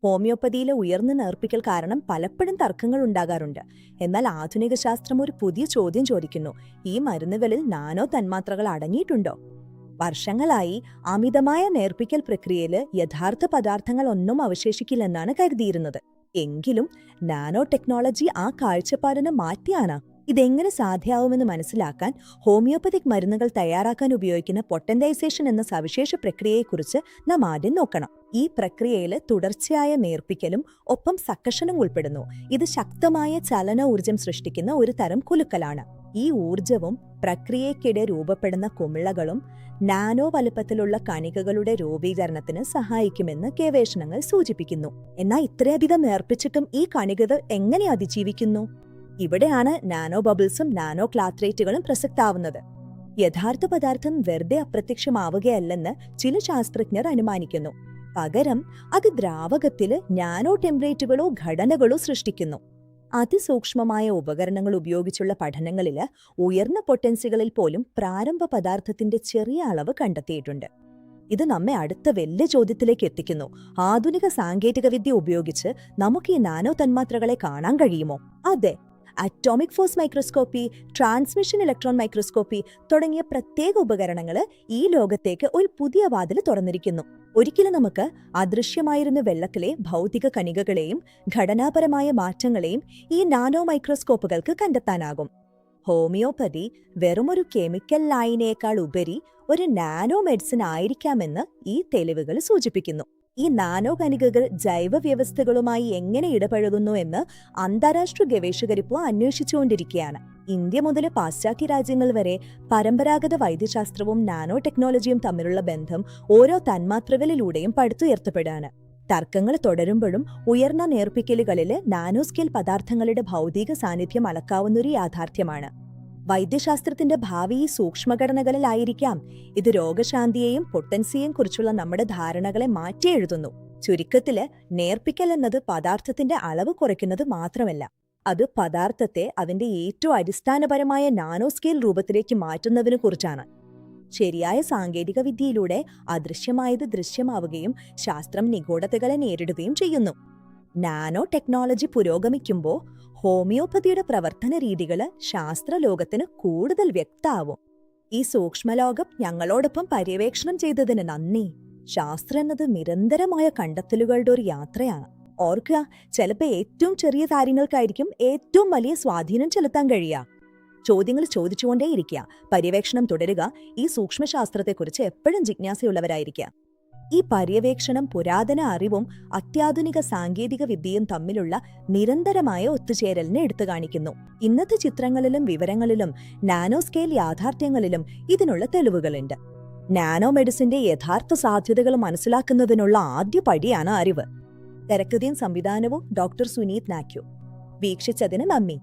ഹോമിയോപ്പതിയിലെ ഉയർന്ന നേർപ്പിക്കൽ കാരണം പലപ്പോഴും തർക്കങ്ങൾ ഉണ്ടാകാറുണ്ട്. എന്നാൽ ആധുനിക ശാസ്ത്രം ഒരു പുതിയ ചോദ്യം ചോദിക്കുന്നു: ഈ മരുന്നുകളിൽ നാനോ തന്മാത്രകൾ അടങ്ങിയിട്ടുണ്ടോ? വർഷങ്ങളായി അമിതമായ നേർപ്പിക്കൽ പ്രക്രിയയിൽ യഥാർത്ഥ പദാർത്ഥങ്ങൾ ഒന്നും അവശേഷിക്കില്ലെന്നാണ് കരുതിയിരുന്നത്. എങ്കിലും നാനോ ടെക്നോളജി ആ കാഴ്ചപ്പാടിന് മാറ്റിയാണ്. ഇതെങ്ങനെ സാധ്യമാവുമെന്ന് മനസ്സിലാക്കാൻ ഹോമിയോപ്പതിക് മരുന്നുകൾ തയ്യാറാക്കാൻ ഉപയോഗിക്കുന്ന പൊട്ടന്റൈസേഷൻ എന്ന സവിശേഷ പ്രക്രിയയെക്കുറിച്ച് നാം ആദ്യം നോക്കണം. ഈ പ്രക്രിയയിൽ തുടർച്ചയായ നേർപ്പിക്കലും ഒപ്പം സക്കഷനും ഉൾപ്പെടുന്നു. ഇത് ശക്തമായ ചലന ഊർജം സൃഷ്ടിക്കുന്ന ഒരു തരം കുലുക്കലാണ്. ഈ ഊർജവും പ്രക്രിയയ്ക്കിടെ രൂപപ്പെടുന്ന കുമിളകളും നാനോ വലുപ്പത്തിലുള്ള കണികകളുടെ രൂപീകരണത്തിന് സഹായിക്കുമെന്ന് ഗവേഷണങ്ങൾ സൂചിപ്പിക്കുന്നു. എന്നാൽ ഇത്രയധികം നേർപ്പിച്ചിട്ടും ഈ കണികകൾ എങ്ങനെ അതിജീവിക്കുന്നു? ഇവിടെയാണ് നാനോ ബബിൾസും നാനോ ക്ലാത്രേറ്റുകളും പ്രസക്താവുന്നത്. യഥാർത്ഥ പദാർത്ഥം വെറുതെ അപ്രത്യക്ഷമാവുകയല്ലെന്ന് ചില ശാസ്ത്രജ്ഞർ അനുമാനിക്കുന്നു. പകരം അത് ദ്രാവകത്തിൽ നാനോ ടെംപ്ലേറ്റുകളോ ഘടനകളോ സൃഷ്ടിക്കുന്നു. അതിസൂക്ഷ്മമായ ഉപകരണങ്ങൾ ഉപയോഗിച്ചുള്ള പഠനങ്ങളിൽ ഉയർന്ന പൊട്ടൻസികളിൽ പോലും പ്രാരംഭ പദാർത്ഥത്തിന്റെ ചെറിയ അളവ് കണ്ടെത്തിയിട്ടുണ്ട്. ഇത് നമ്മെ അടുത്ത വലിയ ചോദ്യത്തിലേക്ക് എത്തിക്കുന്നു: ആധുനിക സാങ്കേതികവിദ്യ ഉപയോഗിച്ച് നമുക്ക് ഈ നാനോ തന്മാത്രകളെ കാണാൻ കഴിയുമോ? അതെ. Atomic force microscopy, transmission electron microscopy തുടങ്ങിയ പ്രത്യേക ഉപകരണങ്ങൾ ഈ ലോകത്തേക്ക് ഒരു പുതിയ വാതിൽ തുറന്നിരിക്കുന്നു. ഒരിക്കലും നമുക്ക് അദൃശ്യമായിരുന്ന വെള്ളത്തിലെ ഭൗതിക കണികകളെയും ഘടനാപരമായ മാറ്റങ്ങളെയും ഈ നാനോ മൈക്രോസ്കോപ്പുകൾക്ക് കണ്ടെത്താനാകും. ഹോമിയോപ്പതി വെറുമൊരു കെമിക്കൽ ലൈനേക്കാൾ ഉപരി ഒരു നാനോ മെഡിസിൻ ആയിരിക്കാമെന്ന് ഈ തെളിവുകൾ സൂചിപ്പിക്കുന്നു. ഈ നാനോ കണികകൾ ജൈവ വ്യവസ്ഥകളുമായി എങ്ങനെ ഇടപഴകുന്നു എന്ന് അന്താരാഷ്ട്ര ഗവേഷകർ ഇപ്പോൾ അന്വേഷിച്ചുകൊണ്ടിരിക്കുകയാണ്. ഇന്ത്യ മുതൽ പാശ്ചാത്യ രാജ്യങ്ങൾ വരെ പരമ്പരാഗത വൈദ്യശാസ്ത്രവും നാനോ ടെക്നോളജിയും തമ്മിലുള്ള ബന്ധം ഓരോ തന്മാത്രകളിലൂടെയും പടുത്തുയർത്തപ്പെടുകയാണ്. തർക്കങ്ങൾ തുടരുമ്പോഴും ഉയർന്ന നേർപ്പിക്കലുകളിൽ നാനോസ്കെയിൽ പദാർത്ഥങ്ങളുടെ ഭൗതിക സാന്നിധ്യം അളക്കാവുന്നൊരു യാഥാർത്ഥ്യമാണ്. വൈദ്യശാസ്ത്രത്തിന്റെ ഭാവി ഈ സൂക്ഷ്മഘടനകളിലായിരിക്കാം. ഇത് രോഗശാന്തിയെയും പൊട്ടൻസിയെയും കുറിച്ചുള്ള നമ്മുടെ ധാരണകളെ മാറ്റിയെഴുതുന്നു. ചുരുക്കത്തില്, നേർപ്പിക്കൽ എന്നത് പദാർത്ഥത്തിന്റെ അളവ് കുറയ്ക്കുന്നത് മാത്രമല്ല, അത് പദാർത്ഥത്തെ അതിന്റെ ഏറ്റവും അടിസ്ഥാനപരമായ നാനോസ്കെയിൽ രൂപത്തിലേക്ക് മാറ്റുന്നതിനെ കുറിച്ചാണ്. ശരിയായ സാങ്കേതിക വിദ്യയിലൂടെ അദൃശ്യമായത് ദൃശ്യമാവുകയും ശാസ്ത്രം നിഗൂഢതകളെ നേരിടുകയും ചെയ്യുന്നു. നാനോ ടെക്നോളജി പുരോഗമിക്കുമ്പോൾ ഹോമിയോപ്പതിയുടെ പ്രവർത്തന രീതികൾ ശാസ്ത്രലോകത്തിന് കൂടുതൽ വ്യക്തമാവും. ഈ സൂക്ഷ്മലോകം ഞങ്ങളോടൊപ്പം പര്യവേക്ഷണം ചെയ്തതിന് നന്ദി. ശാസ്ത്രം എന്നത് നിരന്തരമായ കണ്ടെത്തലുകളുടെ ഒരു യാത്രയാണ്. ഓർക്കുക, ചിലപ്പോൾ ഏറ്റവും ചെറിയ കാര്യങ്ങൾക്കായിരിക്കും ഏറ്റവും വലിയ സ്വാധീനം ചെലുത്താൻ കഴിയുക. ചോദ്യങ്ങൾ ചോദിച്ചുകൊണ്ടേയിരിക്കുക, പര്യവേക്ഷണം തുടരുക. ഈ സൂക്ഷ്മശാസ്ത്രത്തെക്കുറിച്ച് എപ്പോഴും ജിജ്ഞാസയുള്ളവരായിരിക്കുക. ഈ പര്യവേക്ഷണം പുരാതന അറിവും അത്യാധുനിക സാങ്കേതിക വിദ്യയും തമ്മിലുള്ള നിരന്തരമായ ഒത്തുചേരലിനെ എടുത്തു കാണിക്കുന്നു. ഇന്നത്തെ ചിത്രങ്ങളിലും വിവരങ്ങളിലും നാനോസ്കെയിൽ യാഥാർത്ഥ്യങ്ങളിലും ഇതിനുള്ള തെളിവുകളുണ്ട്. നാനോ മെഡിസിന്റെ യഥാർത്ഥ സാധ്യതകൾ മനസ്സിലാക്കുന്നതിനുള്ള ആദ്യ പടിയാണ് അറിവ്. തിരക്കഥയും സംവിധാനവും ഡോക്ടർ സുനീത് നാക്യു. വീക്ഷിച്ചതിന് നന്ദി.